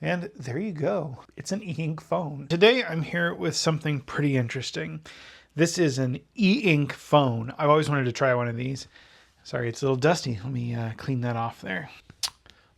And there you go. It's an e-ink phone. Today I'm here with something pretty interesting. This is an e-ink phone. I've always wanted to try one of these. Sorry, it's a little dusty. Let me clean that off there.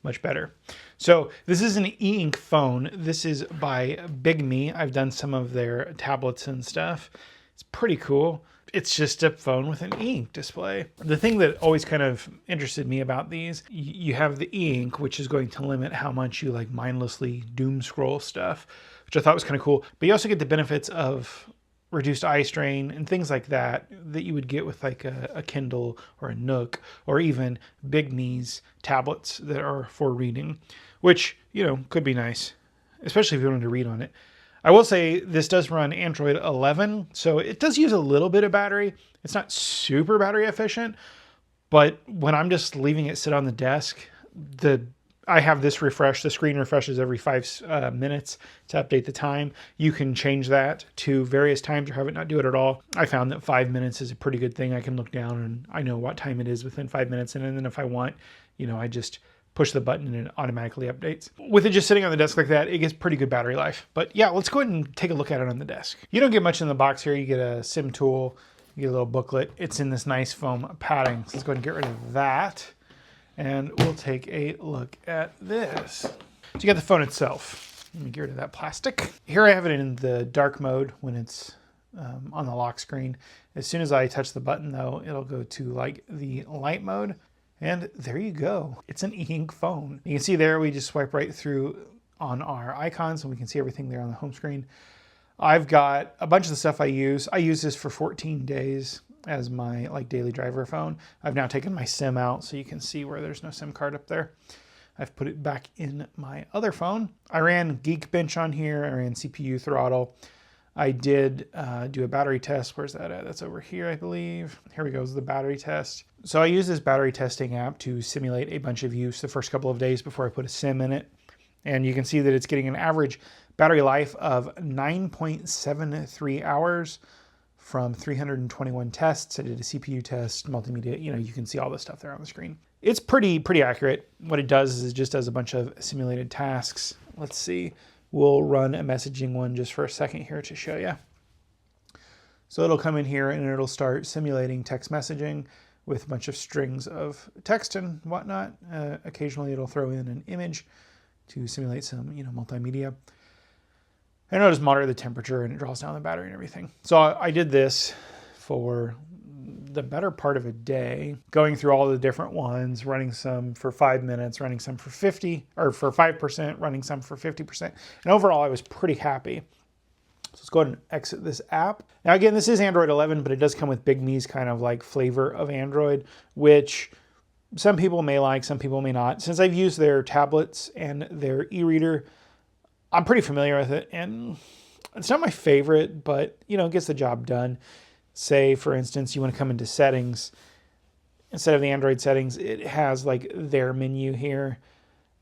Much better. So this is an e-ink phone. This is by Bigme. I've done some of their tablets and stuff. It's pretty cool. It's just a phone with an e-ink display. The thing that always kind of interested me about these, you have the e-ink, which is going to limit how much you like mindlessly doom scroll stuff, which I thought was kind of cool. But you also get the benefits of reduced eye strain and things like that you would get with like a Kindle or a Nook or even Bigme's tablets that are for reading, which, you know, could be nice, especially if you wanted to read on it. I will say this does run Android 11, so it does use a little bit of battery. It's not super battery efficient, but when I'm just leaving it sit on the desk, I have this refresh. The screen refreshes every 5 minutes to update the time. You can change that to various times or have it not do it at all. I found that 5 minutes is a pretty good thing. I can look down and I know what time it is within 5 minutes. And then if I want, you know, I just push the button and it automatically updates. With it just sitting on the desk like that, it gets pretty good battery life. But yeah, let's go ahead and take a look at it on the desk. You don't get much in the box here. You get a SIM tool, you get a little booklet. It's in this nice foam padding. So let's go ahead and get rid of that. And we'll take a look at this. So you got the phone itself. Let me get rid of that plastic. Here I have it in the dark mode when it's on the lock screen. As soon as I touch the button though, it'll go to like the light mode. And there you go. It's an e-ink phone. You can see there, we just swipe right through on our icons and we can see everything there on the home screen. I've got a bunch of the stuff I use. I use this for 14 days. As my like daily driver phone. I've now taken my SIM out so you can see where there's no SIM card up there. I've put it back in my other phone. I ran Geekbench on here. I ran CPU throttle. I did do a battery test. Where's that at? That's over here, I believe. Here we go, is the battery test. So I use this battery testing app to simulate a bunch of use the first couple of days before I put a SIM in it. And you can see that it's getting an average battery life of 9.73 hours. From 321 tests. I did a CPU test, multimedia, you know, you can see all this stuff there on the screen. It's pretty accurate. What it does is it just does a bunch of simulated tasks. Let's see, we'll run a messaging one just for a second here to show you. So it'll come in here and it'll start simulating text messaging with a bunch of strings of text and whatnot. Occasionally it'll throw in an image to simulate some, you know, multimedia. And it'll just monitor the temperature and it draws down the battery and everything. So I did this for the better part of a day, going through all the different ones, running some for 5 minutes, running some for 50 or for 5%, running some for 50%. And overall, I was pretty happy. So let's go ahead and exit this app. Now again, this is Android 11, but it does come with Bigme's kind of like flavor of Android, which some people may like, some people may not. Since I've used their tablets and their e-reader, I'm pretty familiar with it, and it's not my favorite, but you know, it gets the job done. Say, for instance, you want to come into settings. Instead of the Android settings, it has like their menu here,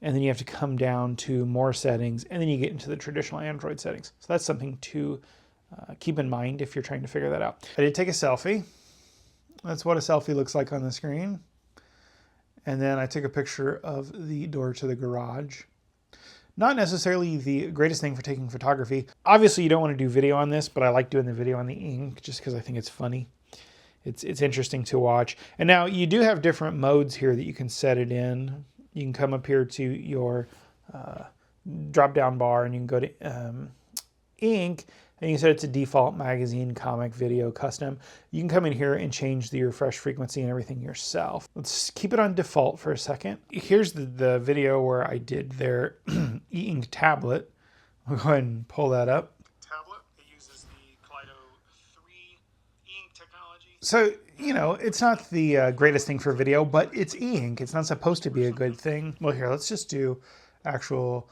and then you have to come down to more settings, and then you get into the traditional Android settings. So that's something to keep in mind if you're trying to figure that out. I did take a selfie. That's what a selfie looks like on the screen. And then I took a picture of the door to the garage. Not necessarily the greatest thing for taking photography. Obviously, you don't want to do video on this, but I like doing the video on the ink just because I think it's funny. It's interesting to watch. And now you do have different modes here that you can set it in. You can come up here to your drop-down bar and you can go to ink, and you can set it to default, magazine, comic, video, custom. You can come in here and change the refresh frequency and everything yourself. Let's keep it on default for a second. Here's the video where I did their e-ink tablet. I'll go ahead and pull that up. Tablet, it uses the Kaleido 3 e-ink technology. So, you know, it's not the greatest thing for video, but it's e-ink. It's not supposed to be a good thing. Well, here, let's just do actual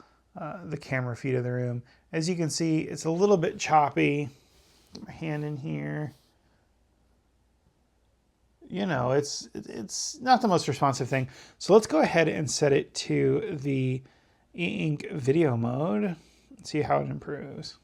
the camera feed of the room. As you can see, it's a little bit choppy. Get my hand in here. You know, it's not the most responsive thing. So let's go ahead and set it to the e-ink video mode and see how it improves.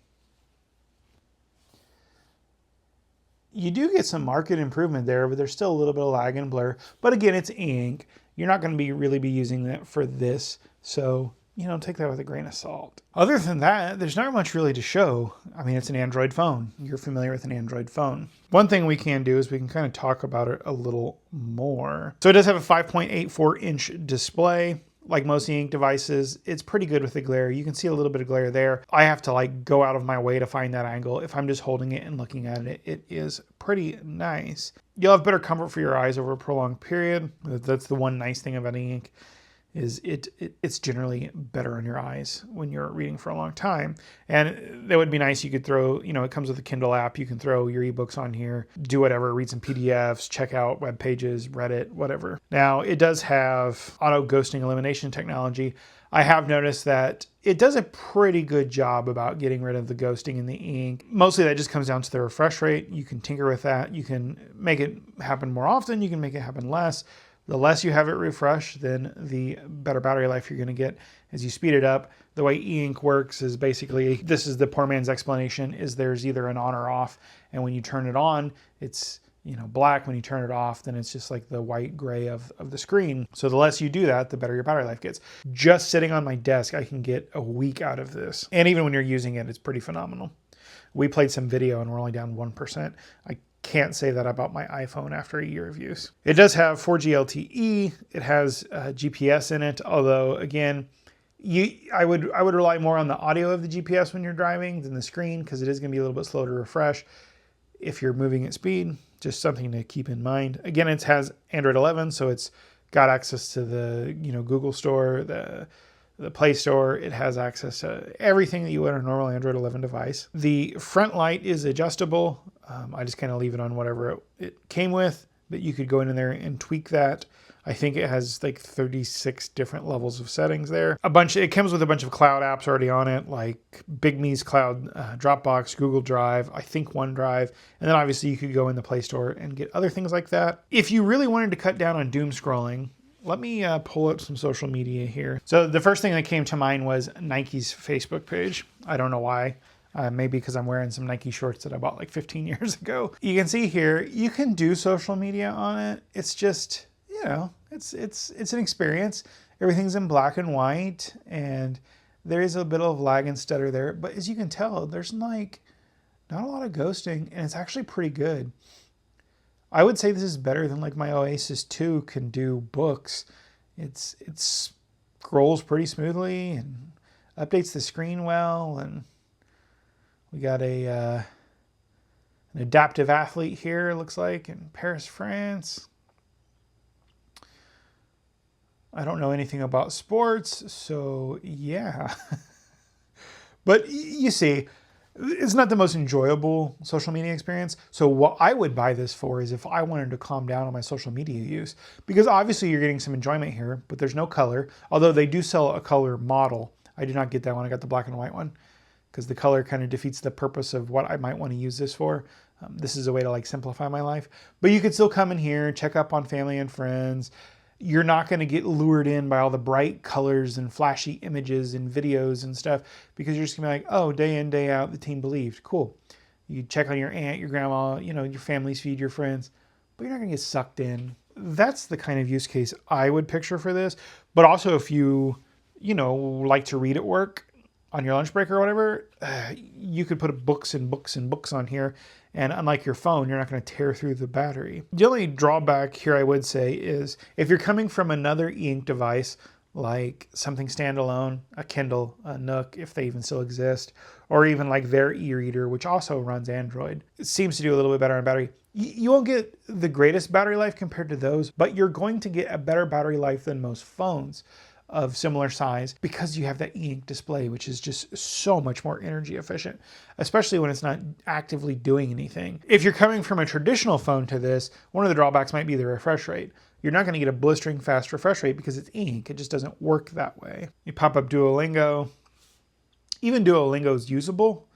You do get some market improvement there, but there's still a little bit of lag and blur. But again, it's ink. You're not going to really be using that for this. So take that with a grain of salt. Other than that, there's not much really to show. I mean, it's an Android phone. You're familiar with an Android phone. One thing we can do is we can kind of talk about it a little more. So it does have a 5.84-inch display. Like most e-ink devices, it's pretty good with the glare. You can see a little bit of glare there. I have to like go out of my way to find that angle. If I'm just holding it and looking at it, it is pretty nice. You'll have better comfort for your eyes over a prolonged period. That's the one nice thing about e-ink, is it's generally better on your eyes when you're reading for a long time. And that would be nice. You could throw, it comes with a Kindle app. You can throw your ebooks on here, do whatever, read some PDFs, check out web pages, Reddit, whatever. Now, it does have auto ghosting elimination technology. I have noticed that it does a pretty good job about getting rid of the ghosting in the ink. Mostly that just comes down to the refresh rate. You can tinker with that. You can make it happen more often. You can make it happen less. The less you have it refresh, then the better battery life you're going to get as you speed it up. The way e-ink works is basically, this is the poor man's explanation, is there's either an on or off. And when you turn it on, it's black. When you turn it off, then it's just like the white gray of the screen. So the less you do that, the better your battery life gets. Just sitting on my desk, I can get a week out of this. And even when you're using it, it's pretty phenomenal. We played some video and we're only down 1%. I can't say that about my iPhone after a year of use. It does have 4G LTE. It has GPS in it, although again, I would rely more on the audio of the GPS when you're driving than the screen, because it is going to be a little bit slow to refresh if you're moving at speed. Just something to keep in mind. Again, it has Android 11, so it's got access to the Google Store, the Play Store. It has access to everything that you would on a normal Android 11 device. The front light is adjustable. I just kind of leave it on whatever it came with, but you could go in there and tweak that. I think it has like 36 different levels of settings there. It comes with a bunch of cloud apps already on it, like Bigme's Cloud, Dropbox, Google Drive, I think OneDrive, and then obviously you could go in the Play Store and get other things like that. If you really wanted to cut down on doom scrolling, let me pull up some social media here. So the first thing that came to mind was Nike's Facebook page. I don't know why. Maybe because I'm wearing some Nike shorts that I bought like 15 years ago. You can see here, you can do social media on it. It's just, it's an experience. Everything's in black and white, and there is a bit of lag and stutter there. But as you can tell, there's like not a lot of ghosting, and it's actually pretty good. I would say this is better than like my Oasis 2 can do books. It scrolls pretty smoothly and updates the screen well, and we got an adaptive athlete here, it looks like, in Paris, France. I don't know anything about sports, so yeah. But you see, it's not the most enjoyable social media experience. So what I would buy this for is if I wanted to calm down on my social media use, because obviously you're getting some enjoyment here, but there's no color, although they do sell a color model. I did not get that one. I got the black and white one, because the color kind of defeats the purpose of what I might want to use this for. This is a way to like simplify my life. But you could still come in here, check up on family and friends. You're not going to get lured in by all the bright colors and flashy images and videos and stuff, because you're just going to be like, oh, day in, day out, the team believed. Cool. You check on your aunt, your grandma, your family's feed, your friends, but you're not going to get sucked in. That's the kind of use case I would picture for this. But also if you, like to read at work, on your lunch break or whatever, you could put books and books and books on here. And unlike your phone, you're not going to tear through the battery. The only drawback here I would say is if you're coming from another e-ink device, like something standalone, a Kindle, a Nook, if they even still exist, or even like their e-reader, which also runs Android, it seems to do a little bit better on battery. You won't get the greatest battery life compared to those, but you're going to get a better battery life than most phones of similar size, because you have that e-ink display, which is just so much more energy efficient, especially when it's not actively doing anything. If you're coming from a traditional phone to this, one of the drawbacks might be the refresh rate. You're not going to get a blistering fast refresh rate because it's ink. It just doesn't work that way. You pop up Duolingo. Even Duolingo is usable.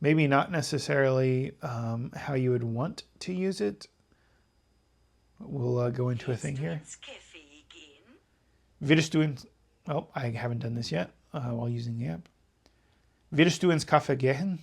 Maybe not necessarily how you would want to use it. We'll go into a thing here. Würdest du ins... Oh, I haven't done this yet while using the app. Würdest du ins Café gehen?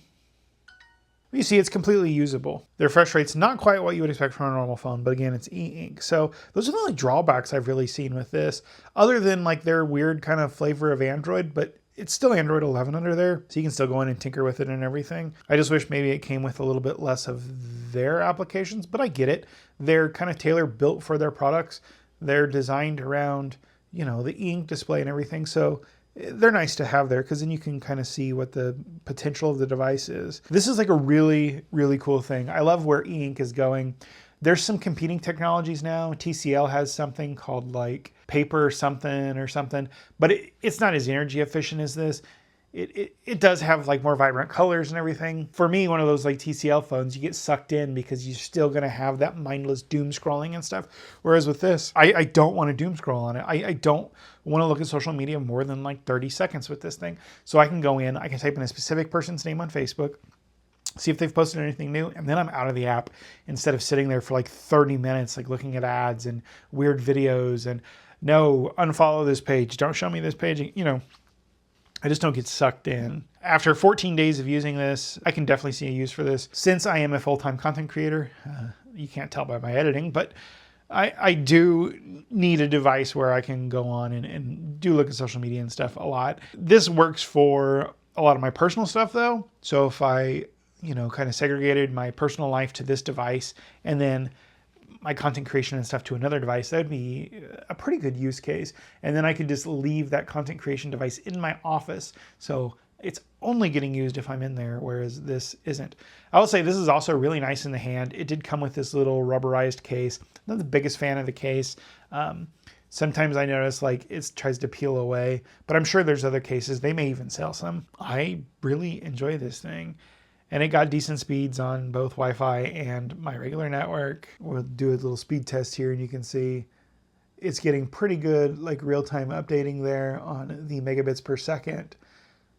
You see it's completely usable. The refresh rate's not quite what you would expect from a normal phone, but again, it's e-ink. So those are the only drawbacks I've really seen with this, other than like their weird kind of flavor of Android, but it's still Android 11 under there, so you can still go in and tinker with it and everything. I just wish maybe it came with a little bit less of their applications, but I get it. They're kind of tailor-built for their products. They're designed around, you know, the e-ink display and everything, so they're nice to have there because then you can kind of see what the potential of the device is. This is like a really, really cool thing. I love where e-ink is going. There's some competing technologies now. TCL has something called like paper something, but it's not as energy efficient as this. It does have like more vibrant colors and everything. For me, one of those like TCL phones, you get sucked in because you're still gonna have that mindless doom scrolling and stuff. Whereas with this, I don't want to doom scroll on it. I don't want to look at social media more than like 30 seconds with this thing. So I can go in, I can type in a specific person's name on Facebook, see if they've posted anything new, and then I'm out of the app instead of sitting there for like 30 minutes, like looking at ads and weird videos and no, unfollow this page, don't show me this page, you know. I just don't get sucked in. After 14 days of using this, I can definitely see a use for this. Since I am a full-time content creator, you can't tell by my editing, but I do need a device where I can go on and do look at social media and stuff a lot. This works for a lot of my personal stuff though. So if I, you know, kind of segregated my personal life to this device and then my content creation and stuff to another device, that would be a pretty good use case. And then I could just leave that content creation device in my office. So it's only getting used if I'm in there, whereas this isn't. I will say this is also really nice in the hand. It did come with this little rubberized case. I'm not the biggest fan of the case. Sometimes I notice like it tries to peel away, but I'm sure there's other cases. They may even sell some. I really enjoy this thing. And it got decent speeds on both Wi-Fi and my regular network. We'll do a little speed test here and you can see it's getting pretty good, like real-time updating there on the megabits per second.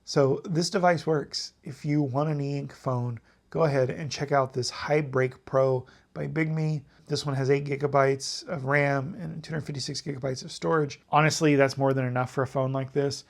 So this device works. If you want an e-ink phone, go ahead and check out this Hibreak Pro by Bigme. This one has 8 gigabytes of RAM and 256 gigabytes of storage. Honestly, that's more than enough for a phone like this.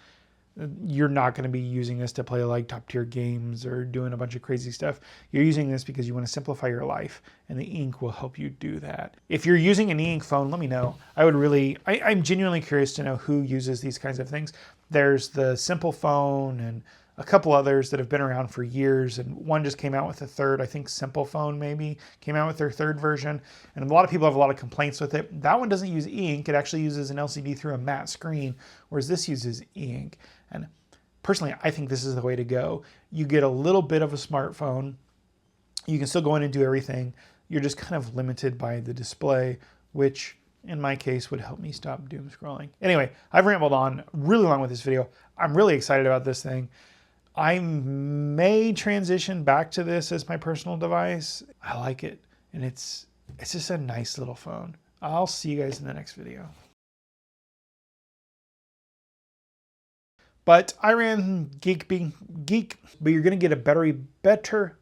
You're not going to be using this to play like top tier games or doing a bunch of crazy stuff. You're using this because you want to simplify your life, and the ink will help you do that. If you're using an e-ink phone, let me know. I'm genuinely curious to know who uses these kinds of things. There's the Simple Phone and a couple others that have been around for years, and one just came out with a third, I think Simple Phone maybe, came out with their third version, and a lot of people have a lot of complaints with it. That one doesn't use e-ink, it actually uses an LCD through a matte screen, whereas this uses e-ink. And personally, I think this is the way to go. You get a little bit of a smartphone, you can still go in and do everything, you're just kind of limited by the display, which in my case would help me stop doom scrolling. Anyway, I've rambled on really long with this video. I'm really excited about this thing. I may transition back to this as my personal device. I like it, and it's just a nice little phone. I'll see you guys in the next video. But I ran geek being geek, but you're gonna get a better